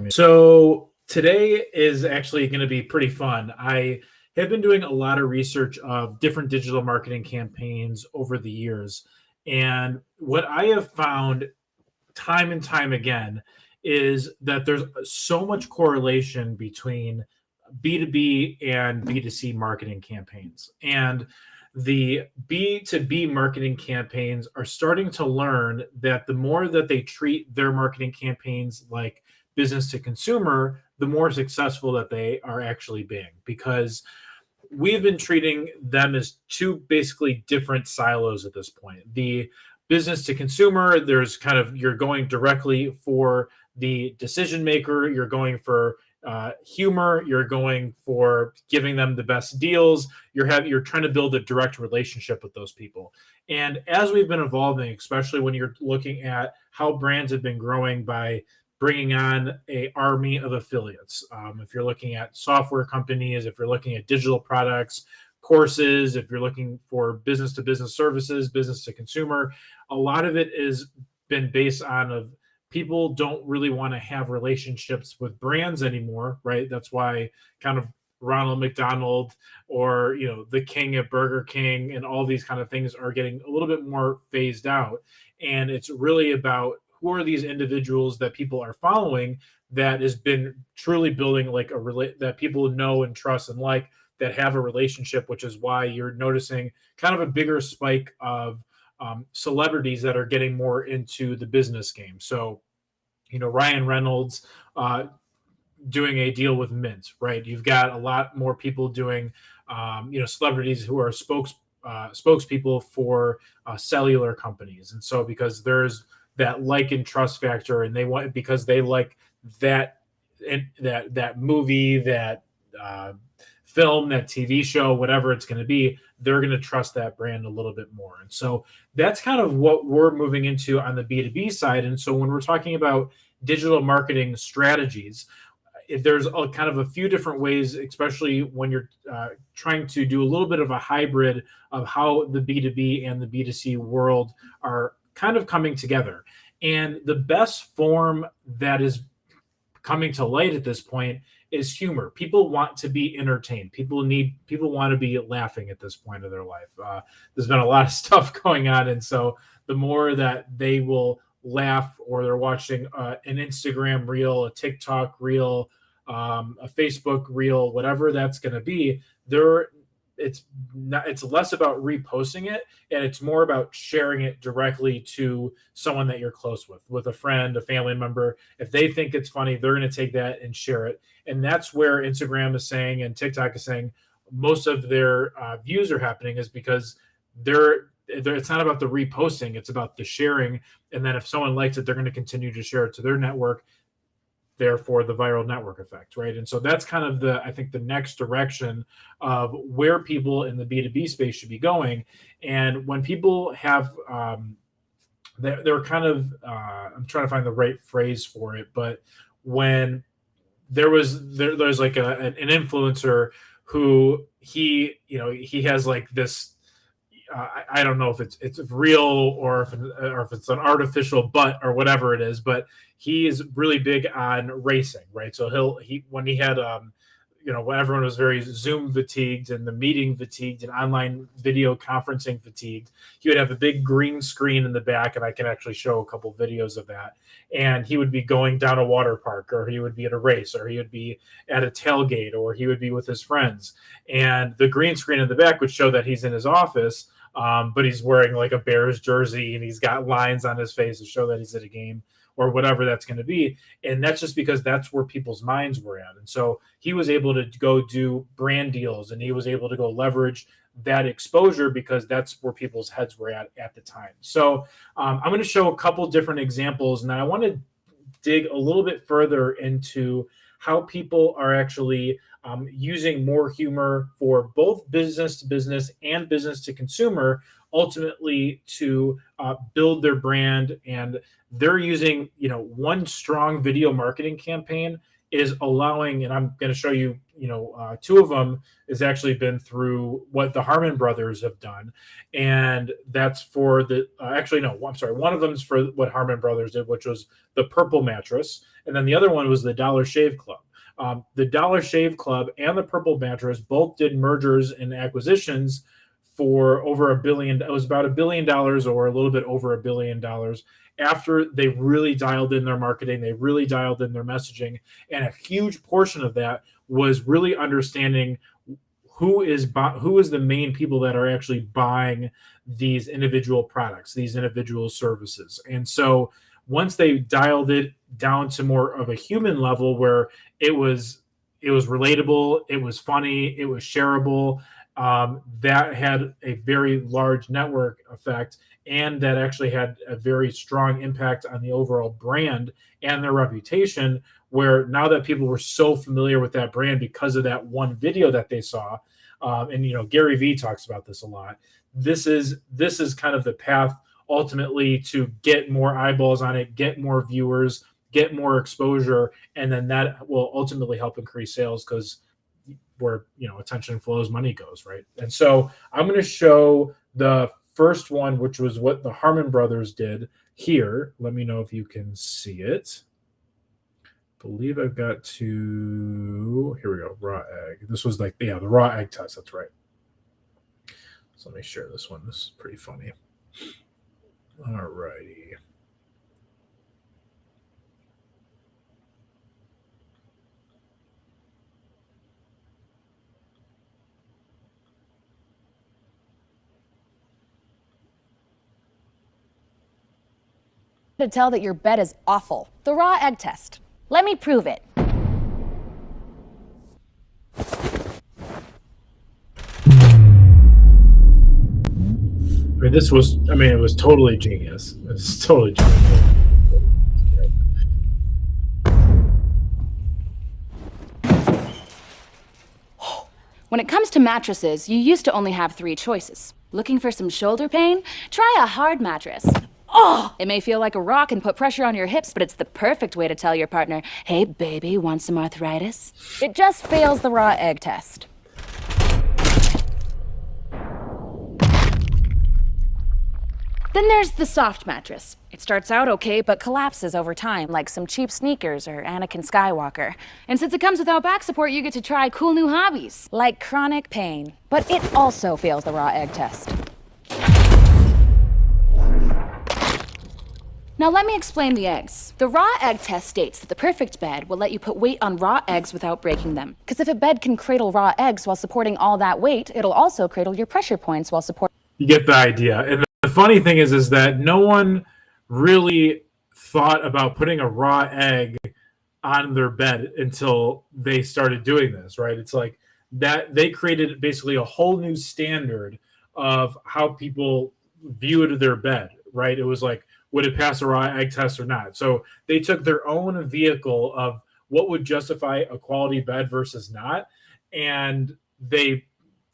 So today is actually going to be pretty fun. I have been doing a lot of research of different digital marketing campaigns over the years. And what I have found time and time again is that there's so much correlation between B2B and B2C marketing campaigns. And the B2B marketing campaigns are starting to learn that the more that they treat their marketing campaigns like business to consumer, the more successful that they are actually being, because we've been treating them as two basically different silos at this point. The business to consumer, there's kind of, you're going directly for the decision maker, you're going for humor, you're going for giving them the best deals, you're trying to build a direct relationship with those people. And as we've been evolving, especially when you're looking at how brands have been growing by bringing on a army of affiliates. If you're looking at software companies, if you're looking at digital products, courses, if you're looking for business to business services, business to consumer, a lot of it has been based on of people don't really want to have relationships with brands anymore, right? That's why kind of Ronald McDonald or the king at Burger King and all these kind of things are getting a little bit more phased out. And it's really about who are these individuals that people are following that has been truly building like that people know and trust and like, that have a relationship, which is why you're noticing kind of a bigger spike of celebrities that are getting more into the business game. So, Ryan Reynolds doing a deal with Mint, right? You've got a lot more people doing, celebrities who are spokespeople for cellular companies. And so because there's that like and trust factor, and they want, because they like that movie, that film, that TV show, whatever it's going to be, they're going to trust that brand a little bit more. And so that's kind of what we're moving into on the B2B side. And so when we're talking about digital marketing strategies, there's kind of a few different ways, especially when you're trying to do a little bit of a hybrid of how the B2B and the B2C world are kind of coming together. And the best form that is coming to light at this point is humor. People want to be entertained. People want to be laughing at this point of their life. There's been a lot of stuff going on. And so the more that they will laugh, or they're watching an Instagram reel, a TikTok reel, a Facebook reel, whatever that's going to be, it's less about reposting it, and it's more about sharing it directly to someone that you're close with a friend, a family member. If they think it's funny, they're going to take that and share it. And that's where Instagram is saying and TikTok is saying most of their views are happening, is because it's not about the reposting, it's about the sharing. And then if someone likes it, they're going to continue to share it to their network, therefore the viral network effect, right? And so that's kind of I think the next direction of where people in the B2B space should be going. And when people have they're kind of I'm trying to find the right phrase for it, but when there's like an influencer who he has like this I don't know if it's real or if it's an artificial butt or whatever it is, but he is really big on racing, right? So when he had when everyone was very Zoom fatigued and the meeting fatigued and online video conferencing fatigued, he would have a big green screen in the back, and I can actually show a couple videos of that. And he would be going down a water park, or he would be at a race, or he would be at a tailgate, or he would be with his friends. And the green screen in the back would show that he's in his office, but he's wearing like a Bears jersey, and he's got lines on his face to show that he's at a game, or whatever that's going to be. And that's just because that's where people's minds were at. And so he was able to go do brand deals, and he was able to go leverage that exposure because that's where people's heads were at the time. So I'm going to show a couple different examples, and then I want to dig a little bit further into how people are actually using more humor for both business to business and business to consumer, ultimately to build their brand. And they're using, one strong video marketing campaign is allowing, and I'm going to show you, two of them has actually been through what the Harmon brothers have done. And that's for one of them is for what Harmon brothers did, which was the purple mattress. And then the other one was the Dollar Shave Club. The Dollar Shave Club and the Purple Mattress both did mergers and acquisitions for over $1 billion. It was about $1 billion or a little bit over $1 billion after they really dialed in their marketing, they really dialed in their messaging. And a huge portion of that was really understanding who is the main people that are actually buying these individual products, these individual services. And so once they dialed it down to more of a human level where it was relatable, it was funny, it was shareable, that had a very large network effect, and that actually had a very strong impact on the overall brand and their reputation, where now that people were so familiar with that brand because of that one video that they saw, and Gary Vee talks about this a lot. This is kind of the path ultimately to get more eyeballs on it, get more viewers, get more exposure, and then that will ultimately help increase sales, because where attention flows, money goes, right? And so I'm going to show the first one, which was what the Harmon brothers did here. Let me know if you can see it. Believe I've got to, here we go, raw egg. This was like, the raw egg test, that's right. So let me share this one. This is pretty funny. All righty. To tell that your bed is awful. The raw egg test. Let me prove it. It was totally genius. It's totally genius. When it comes to mattresses, you used to only have 3 choices. Looking for some shoulder pain? Try a hard mattress. Oh! It may feel like a rock and put pressure on your hips, but it's the perfect way to tell your partner, hey baby, want some arthritis? It just fails the raw egg test. Then there's the soft mattress. It starts out okay, but collapses over time, like some cheap sneakers or Anakin Skywalker. And since it comes without back support, you get to try cool new hobbies, like chronic pain. But it also fails the raw egg test. Now let me explain the eggs. The raw egg test states that the perfect bed will let you put weight on raw eggs without breaking them. Because if a bed can cradle raw eggs while supporting all that weight, it'll also cradle your pressure points while supporting... You get the idea. And the funny thing is that no one really thought about putting a raw egg on their bed until they started doing this, right? It's like that they created basically a whole new standard of how people viewed their bed, right? It was like, would it pass a raw egg test or not? So they took their own vehicle of what would justify a quality bed versus not, and they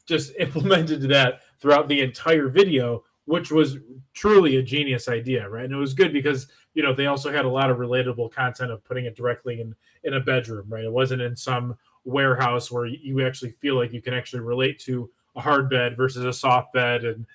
just implemented that throughout the entire video, which was truly a genius idea, right? And it was good because, they also had a lot of relatable content of putting it directly in a bedroom, right? It wasn't in some warehouse where you actually feel like you can actually relate to a hard bed versus a soft bed, and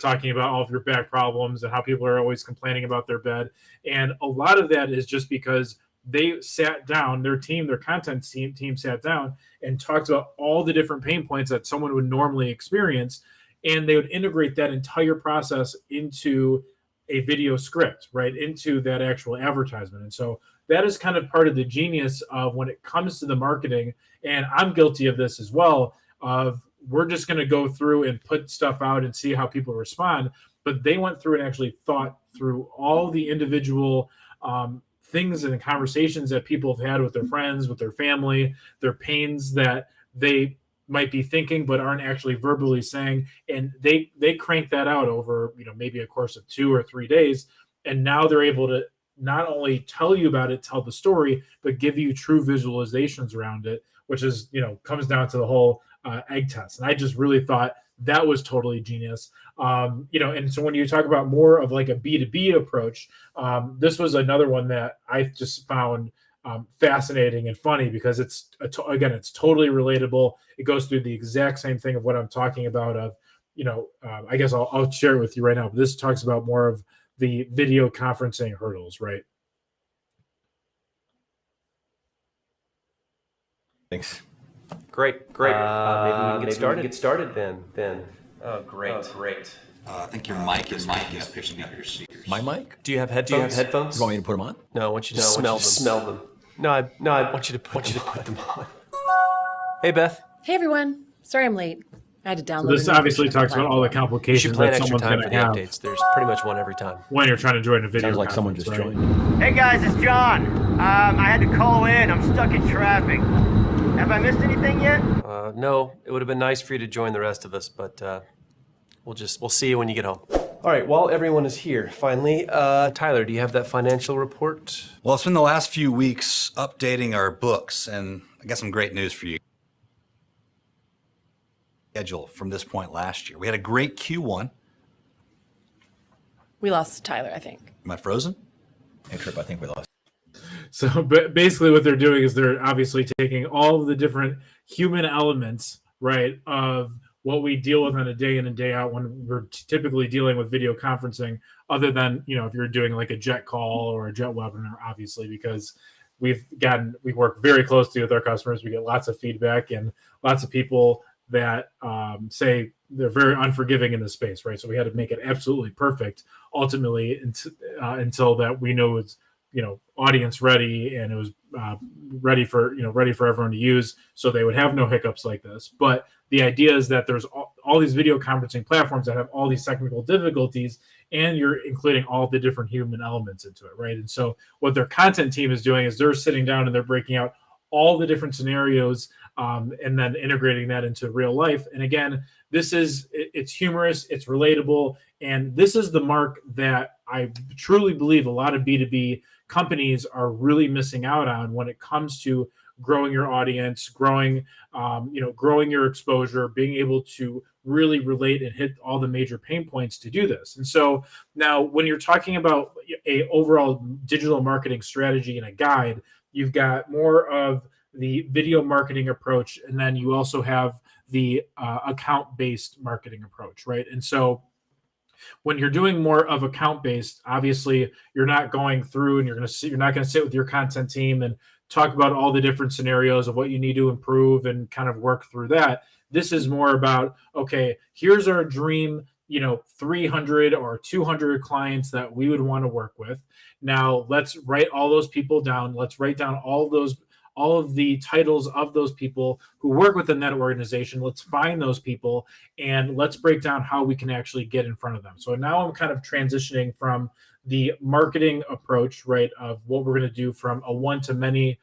talking about all of your back problems and how people are always complaining about their bed. And a lot of that is just because they sat down, their content team sat down and talked about all the different pain points that someone would normally experience, and they would integrate that entire process into a video script, right, into that actual advertisement. And so that is kind of part of the genius of when it comes to the marketing, and I'm guilty of this as well, of we're just going to go through and put stuff out and see how people respond. But they went through and actually thought through all the individual things and conversations that people have had with their friends, with their family, their pains that they might be thinking but aren't actually verbally saying, and they crank that out over maybe a course of 2 or 3 days, and now they're able to not only tell you about it, tell the story, but give you true visualizations around it, which is comes down to the whole egg test. And I just really thought that was totally genius. And so when you talk about more of like a B2B approach, this was another one that I just found fascinating and funny, because it's totally relatable. It goes through the exact same thing of what I'm talking about of, I guess I'll share it with you right now. But this talks about more of the video conferencing hurdles, right? Thanks. Great. Maybe we can get started then. Oh, great. I think your mic is picking up your speakers. My mic? Do you have headphones? You want me to put them on? No, I want you to smell them. No, I want you to put them on. Hey, Beth. Hey everyone, sorry I'm late. I had to download. So this obviously talks about all the You should complications plan that extra someone's time going for to the have updates. There's pretty much one every time. when you're trying to join a video. Sounds like someone just conference, joined. Hey guys, it's John. I had to call in. I'm stuck in traffic. Have I missed anything yet? No, it would have been nice for you to join the rest of us, but we'll see you when you get home. All right, while everyone is here, finally, Tyler, do you have that financial report? Well, it's been the last few weeks updating our books, and I got some great news for you. Schedule from this point last year. We had a great Q1. We lost Tyler, I think. Am I frozen? Hey, Trip, I think we lost. So basically what they're doing is they're obviously taking all of the different human elements, right, of what we deal with on a day in and day out when we're typically dealing with video conferencing, other than, if you're doing like a jet call or a jet webinar, obviously, because we work very closely with our customers. We get lots of feedback and lots of people that say they're very unforgiving in this space, right? So we had to make it absolutely perfect ultimately until that we know it's, audience ready and it was ready for everyone to use, so they would have no hiccups like this. But the idea is that there's all these video conferencing platforms that have all these technical difficulties, and you're including all the different human elements into it, right? And so what their content team is doing is they're sitting down and they're breaking out all the different scenarios and then integrating that into real life. And again, it's humorous, it's relatable, and this is the mark that I truly believe a lot of B2B companies are really missing out on when it comes to growing your audience, growing your exposure, being able to really relate and hit all the major pain points to do this. And so now when you're talking about a overall digital marketing strategy and a guide, you've got more of the video marketing approach, and then you also have the account-based marketing approach, right? And so when you're doing more of account-based, obviously you're not going through and you're not going to sit with your content team and talk about all the different scenarios of what you need to improve and kind of work through that. This is more about, okay, here's our dream 300 or 200 clients that we would want to work with. Now let's write all those people down. Let's write down all of the titles of those people who work within that organization. Let's find those people and let's break down how we can actually get in front of them. So now I'm kind of transitioning from the marketing approach, right, of what we're going to do from a one-to-many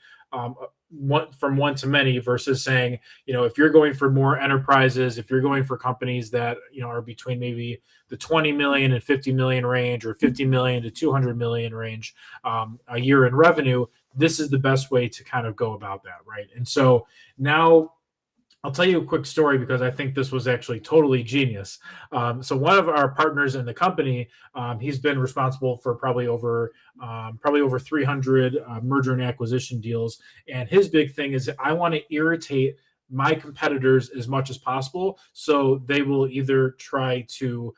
versus saying, if you're going for more enterprises, if you're going for companies that, are between maybe the 20 million and 50 million range, or 50 million to 200 million range a year in revenue, this is the best way to kind of go about that, right? And so now I'll tell you a quick story because I think this was actually totally genius. So one of our partners in the company, he's been responsible for probably over 300 merger and acquisition deals. And his big thing is, I want to irritate my competitors as much as possible, so they will either try to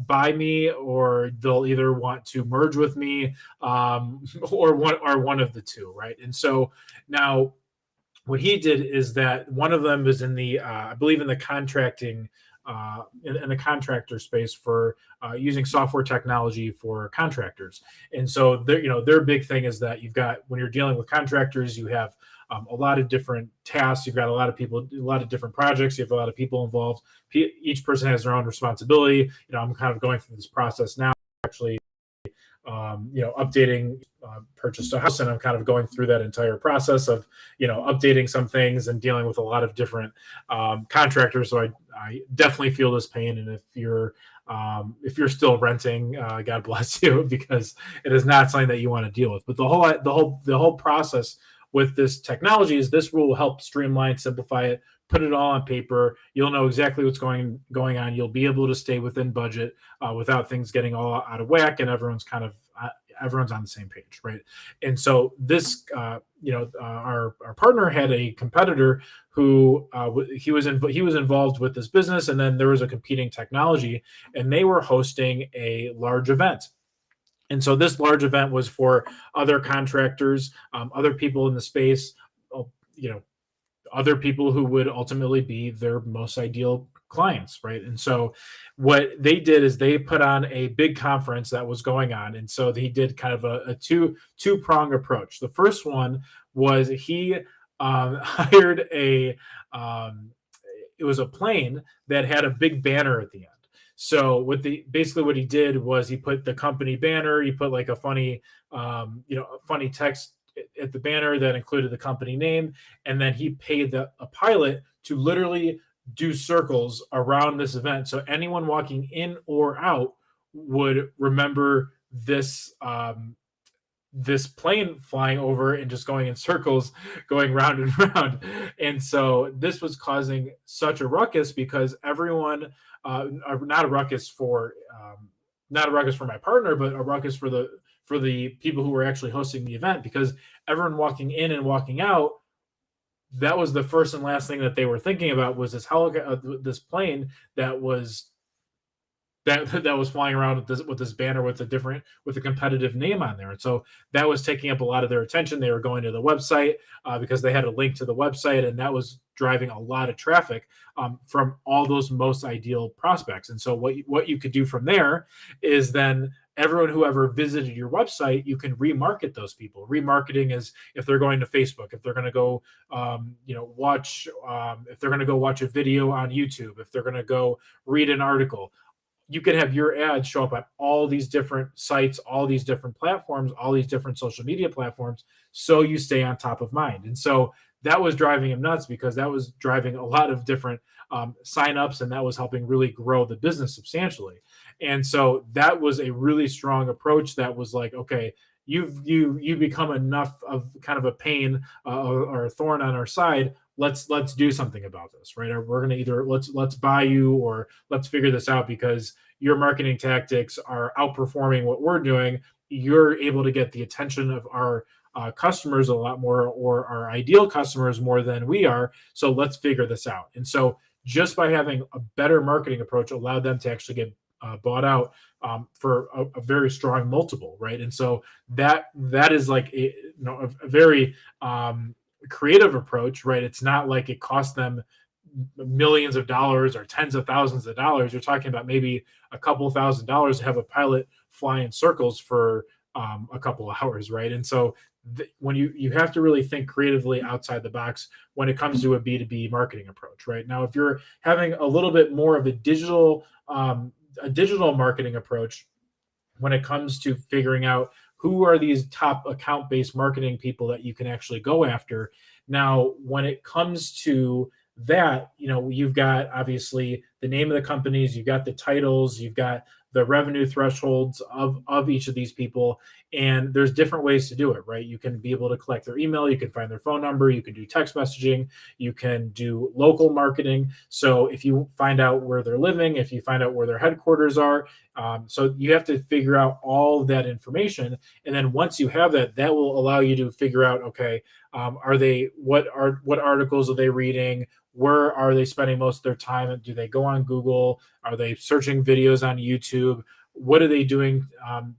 buy me, or they'll either want to merge with me, or one of the two, right? And so now what he did is that one of them is in the I believe in the contracting in the contractor space for using software technology for contractors. And so their big thing is that you've got, when you're dealing with contractors, you have a lot of different tasks. You've got a lot of people, a lot of different projects. You have a lot of people involved. Each person has their own responsibility. I'm kind of going through this process now, actually, updating purchase to house, and I'm kind of going through that entire process of updating some things and dealing with a lot of different contractors. So I definitely feel this pain, and if you're still renting, God bless you, because it is not something that you want to deal with. But the whole process with this technology is this will help streamline, simplify it, put it all on paper. You'll know exactly what's going on. You'll be able to stay within budget without things getting all out of whack, and everyone's on the same page, right? And so this, our partner had a competitor who he was involved with this business, and then there was a competing technology, and they were hosting a large event. And so this large event was for other contractors, other people in the space, other people who would ultimately be their most ideal clients, right? And so what they did is they put on a big conference that was going on, and so he did kind of a two prong approach. The first one was he hired a it was a plane that had a big banner at the end. So what he did was he put the company banner, he put like a funny funny text at the banner that included the company name, and then he paid a pilot to literally do circles around this event, so anyone walking in or out would remember this plane flying over and just going in circles, going round and round. And so this was causing such a ruckus because everyone, not a ruckus for my partner, but a ruckus for the people who were actually hosting the event, because everyone walking in and walking out, that was the first and last thing that they were thinking about was this plane that was flying around with this banner with a competitive name on there. And so that was taking up a lot of their attention. They were going to the website because they had a link to the website, and that was driving a lot of traffic from all those most ideal prospects. And so what you could do from there is then everyone who ever visited your website, you can remarket those people. Remarketing is if they're going to Facebook, if they're going to go watch if they're going to go watch a video on YouTube, if they're going to go read an article, you can have your ads show up on all these different sites, all these different platforms, all these different social media platforms, so you stay on top of mind. And so that was driving him nuts because that was driving a lot of different signups, and that was helping really grow the business substantially. And so that was a really strong approach that was like, okay, you become enough of kind of a pain or a thorn on our side. Let's do something about this, right? Or we're going to either let's buy you, or let's figure this out because your marketing tactics are outperforming what we're doing. You're able to get the attention of our customers a lot more, or our ideal customers more than we are. So let's figure this out. And so just by having a better marketing approach allowed them to actually get bought out for a very strong multiple, right? And so that is like a very creative approach, right? It's not like it cost them millions of dollars or tens of thousands of dollars. You're talking about maybe a couple $1,000s to have a pilot fly in circles for a couple of hours, right? And so when you have to really think creatively outside the box when it comes to a B2B marketing approach, right? Now, if you're having a little bit more of a digital marketing approach when it comes to figuring out who are these top account-based marketing people that you can actually go after. Now, when it comes to that, you've got obviously the name of the companies, you've got the titles, you've got the revenue thresholds of each of these people, and there's different ways to do it, right? You can be able to collect their email, you can find their phone number, you can do text messaging, you can do local marketing. So if you find out where they're living, if you find out where their headquarters are, so you have to figure out all that information, and then once you have that will allow you to figure out, okay, what articles are they reading? Where are they spending most of their time? Do they go on Google? Are they searching videos on YouTube? What are they doing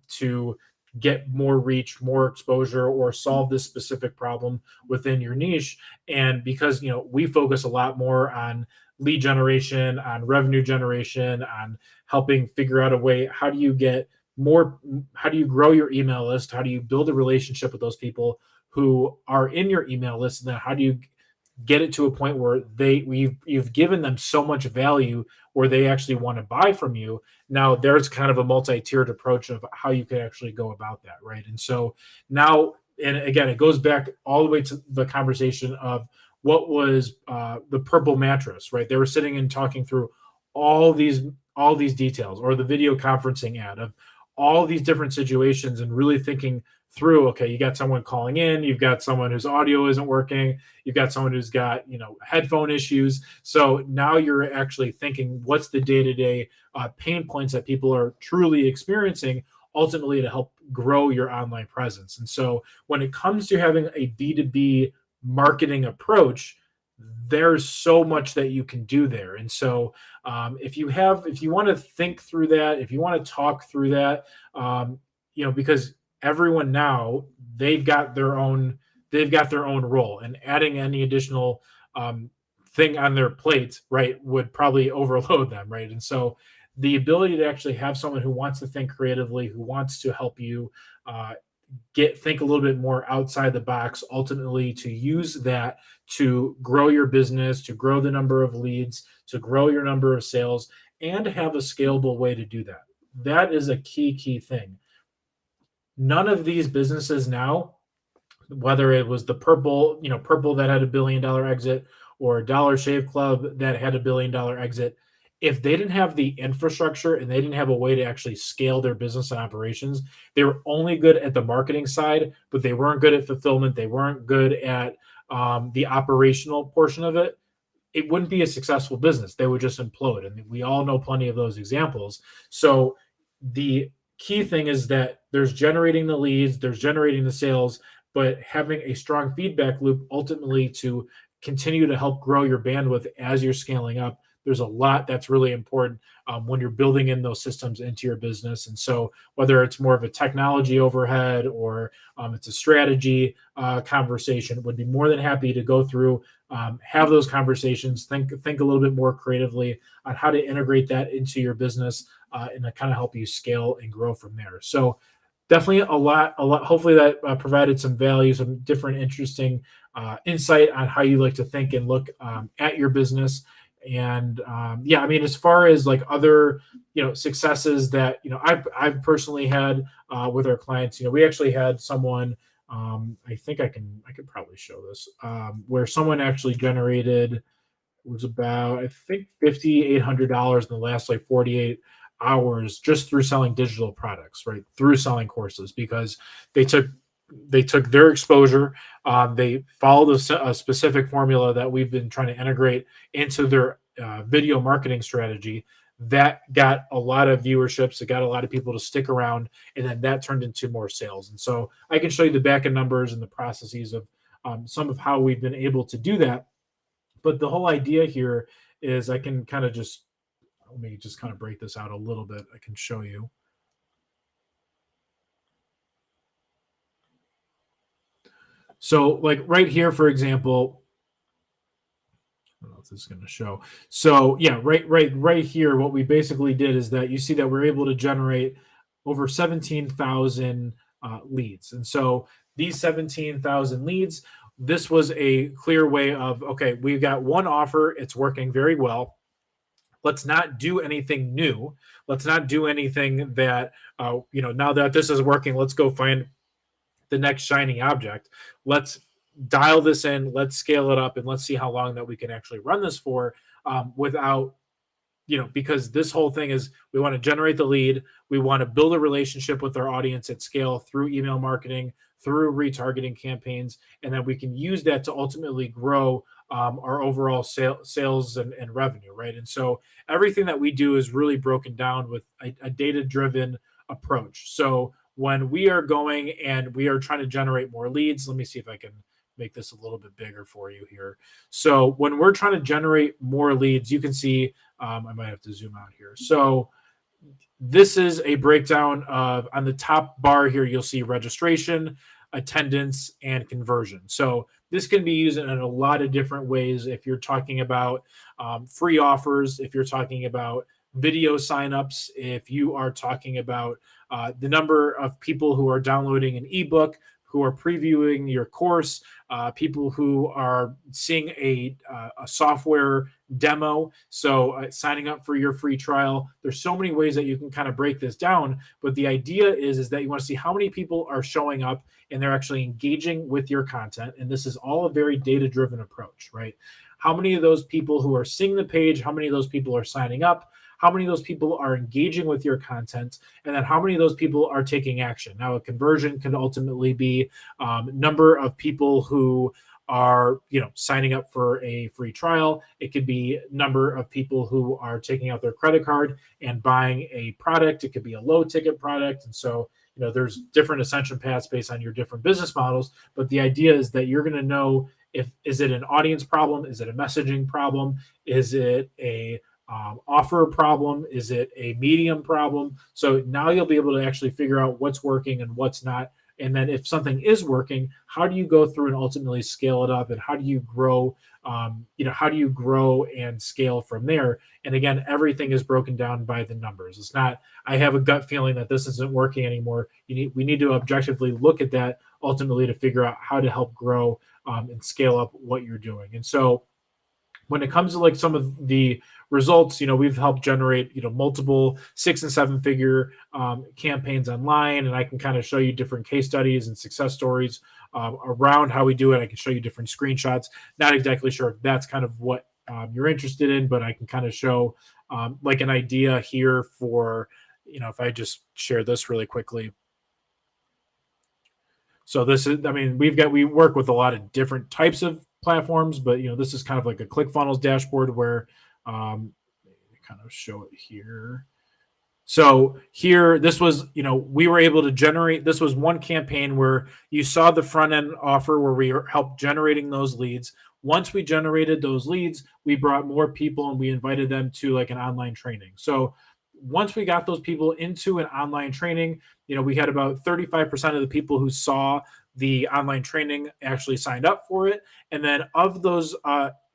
to get more reach, more exposure, or solve this specific problem within your niche? And because we focus a lot more on lead generation, on revenue generation, on helping figure out a way, how do you grow your email list? How do you build a relationship with those people who are in your email list? And then how do you get it to a point where you've given them so much value where they actually want to buy from you? Now there's kind of a multi-tiered approach of how you can actually go about that, right? And so now, and again, it goes back all the way to the conversation of what was the purple mattress, right? They were sitting and talking through all these details, or the video conferencing ad of all these different situations, and really thinking through, okay, you got someone calling in, you've got someone whose audio isn't working, you've got someone who's got headphone issues. So now you're actually thinking, what's the day-to-day pain points that people are truly experiencing, ultimately to help grow your online presence. And so when it comes to having a B2B marketing approach, there's so much that you can do there. And so if you want to think through that, if you want to talk through that, because everyone now, they've got their own role, and adding any additional thing on their plate, right, would probably overload them, right? And so the ability to actually have someone who wants to think creatively, who wants to help you uh, think a little bit more outside the box, ultimately to use that to grow your business, to grow the number of leads, to grow your number of sales, and have a scalable way to do that. That is a key thing. None of these businesses now, whether it was the Purple that had $1 billion exit, or Dollar Shave Club that had $1 billion exit, if they didn't have the infrastructure and they didn't have a way to actually scale their business and operations, they were only good at the marketing side, but they weren't good at fulfillment. They weren't good at the operational portion of it. It wouldn't be a successful business. They would just implode. And we all know plenty of those examples. So the key thing is that there's generating the leads, there's generating the sales, but having a strong feedback loop ultimately to continue to help grow your bandwidth as you're scaling up. There's a lot that's really important when you're building in those systems into your business. And so whether it's more of a technology overhead or it's a strategy conversation, would be more than happy to go through, have those conversations, think a little bit more creatively on how to integrate that into your business and to kind of help you scale and grow from there. So definitely a lot. Hopefully that provided some value, some different, interesting insight on how you like to think and look at your business. And yeah, I mean, as far as like other, successes that, I've personally had with our clients, we actually had someone, I think I could probably show this, where someone actually generated, was about, I think, $5,800 in the last like 48 hours just through selling digital products, right? Through selling courses, because they took their exposure. They followed a specific formula that we've been trying to integrate into their video marketing strategy. That got a lot of viewerships. It got a lot of people to stick around, and then that turned into more sales. And so I can show you the back end numbers and the processes of some of how we've been able to do that. But the whole idea here is I can kind of just, let me just kind of break this out a little bit. I can show you. So like right here, for example, I don't know if this is going to show. So yeah, right here, what we basically did is that you see that we're able to generate over 17,000 leads. And so these 17,000 leads, this was a clear way of, okay, we've got one offer. It's working very well. Let's not do anything new. Let's not do anything that, now that this is working, let's go find the next shining object. Let's dial this in, let's scale it up, and let's see how long that we can actually run this for without, because this whole thing is, we want to generate the lead. We want to build a relationship with our audience at scale through email marketing, through retargeting campaigns, and then we can use that to ultimately grow our overall sales and revenue, right? And so everything that we do is really broken down with a data-driven approach. So when we are going and we are trying to generate more leads, let me see if I can make this a little bit bigger for you here. So when we're trying to generate more leads, you can see, I might have to zoom out here. So this is a breakdown of, on the top bar here, you'll see registration, attendance, and conversion. So this can be used in a lot of different ways. If you're talking about free offers, if you're talking about video signups, if you are talking about the number of people who are downloading an ebook, who are previewing your course, people who are seeing a software demo, so signing up for your free trial. There's so many ways that you can kind of break this down, but the idea is that you want to see how many people are showing up and they're actually engaging with your content, and this is all a very data-driven approach, right? How many of those people who are seeing the page, how many of those people are signing up, how many of those people are engaging with your content, and then how many of those people are taking action. Now, a conversion can ultimately be number of people who are signing up for a free trial. It could be number of people who are taking out their credit card and buying a product. It could be a low ticket product. And so there's different ascension paths based on your different business models. But the idea is that you're going to know, is it an audience problem? Is it a messaging problem? Is it a offer problem? Is it a medium problem? So now you'll be able to actually figure out what's working and what's not, And then if something is working, how do you go through and ultimately scale it up? And how do you grow, how do you grow and scale from there? And again, everything is broken down by the numbers. It's not, I have a gut feeling that this isn't working anymore. We need to objectively look at that ultimately to figure out how to help grow and scale up what you're doing. And so when it comes to like some of the results, we've helped generate, multiple 6 and 7 figure campaigns online. And I can kind of show you different case studies and success stories around how we do it. I can show you different screenshots. Not exactly sure if that's kind of what you're interested in, but I can kind of show like an idea here for, if I just share this really quickly. So this is, we work with a lot of different types of platforms, but this is kind of like a ClickFunnels dashboard where kind of show it here. So here, this was, we were able to generate, this was one campaign where you saw the front end offer where we helped generating those leads. Once we generated those leads, we brought more people and we invited them to like an online training. So once we got those people into an online training, we had about 35% of the people who saw the online training actually signed up for it. And then of those,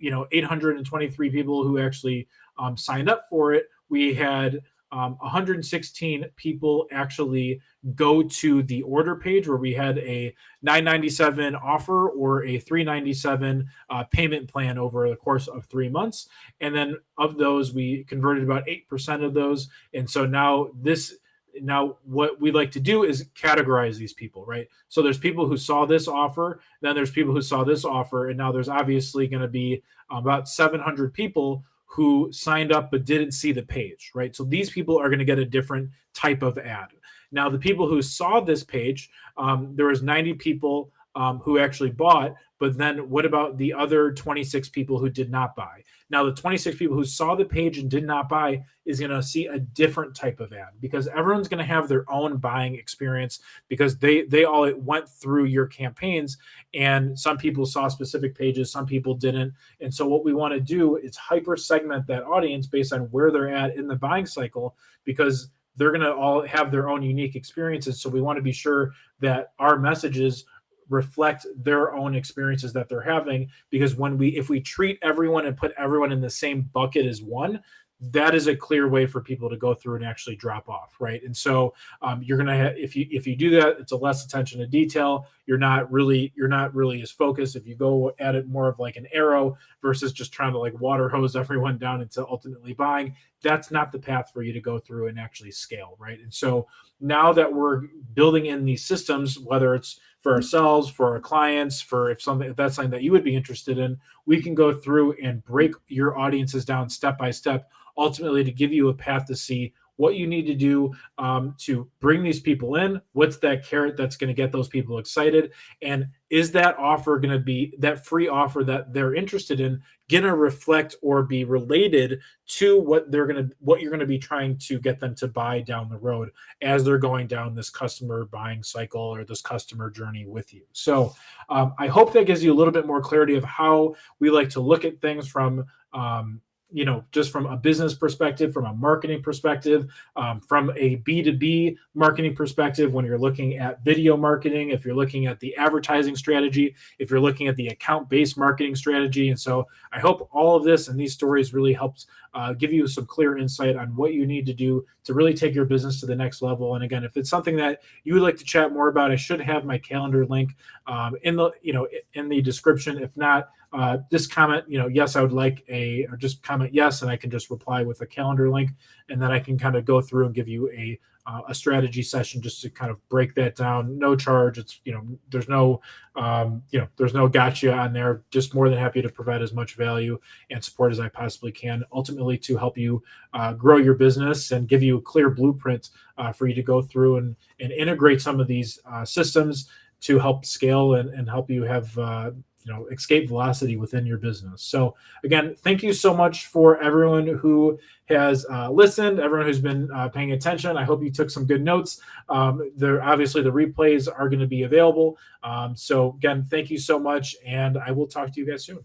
823 people who actually signed up for it, we had 116 people actually go to the order page where we had a $997 offer or a $397 payment plan over the course of 3 months. And then of those, we converted about 8% of those. And so now what we like to do is categorize these people, right? So there's people who saw this offer, then there's people who saw this offer, and now there's obviously going to be about 700 people who signed up but didn't see the page, right? So these people are going to get a different type of ad. Now, the people who saw this page, there was 90 people who actually bought, but then what about the other 26 people who did not buy? Now, the 26 people who saw the page and did not buy is going to see a different type of ad because everyone's going to have their own buying experience because they all went through your campaigns, and some people saw specific pages, some people didn't. And so what we want to do is hyper segment that audience based on where they're at in the buying cycle because they're going to all have their own unique experiences. So we want to be sure that our messages reflect their own experiences that they're having, because if we treat everyone and put everyone in the same bucket as one, that is a clear way for people to go through and actually drop off, right? And so you're gonna have, if you do that, it's a less attention to detail. You're not really as focused. If you go at it more of like an arrow versus just trying to like water hose everyone down into ultimately buying, that's not the path for you to go through and actually scale, right? And so now that we're building in these systems, whether it's for ourselves, for our clients, if that's something that you would be interested in, we can go through and break your audiences down step by step, ultimately to give you a path to see what you need to do to bring these people in. What's that carrot that's going to get those people excited? And is that offer going to be, that free offer that they're interested in, going to reflect or be related to what you're going to be trying to get them to buy down the road as they're going down this customer buying cycle or this customer journey with you? So I hope that gives you a little bit more clarity of how we like to look at things from just from a business perspective, from a marketing perspective, from a B2B marketing perspective, when you're looking at video marketing, if you're looking at the advertising strategy, if you're looking at the account-based marketing strategy. And so I hope all of this and these stories really helps give you some clear insight on what you need to do to really take your business to the next level. And again, if it's something that you would like to chat more about, I should have my calendar link in the description. If not, just comment, yes, I would like or just comment yes, and I can just reply with a calendar link, and then I can kind of go through and give you a strategy session just to kind of break that down. No charge. It's, there's no gotcha on there. Just more than happy to provide as much value and support as I possibly can, ultimately to help you grow your business and give you a clear blueprint for you to go through and integrate some of these systems to help scale and help you have escape velocity within your business. So again, thank you so much for everyone who has listened, everyone who's been paying attention. I hope you took some good notes. Obviously the replays are going to be available. So again, thank you so much, and I will talk to you guys soon.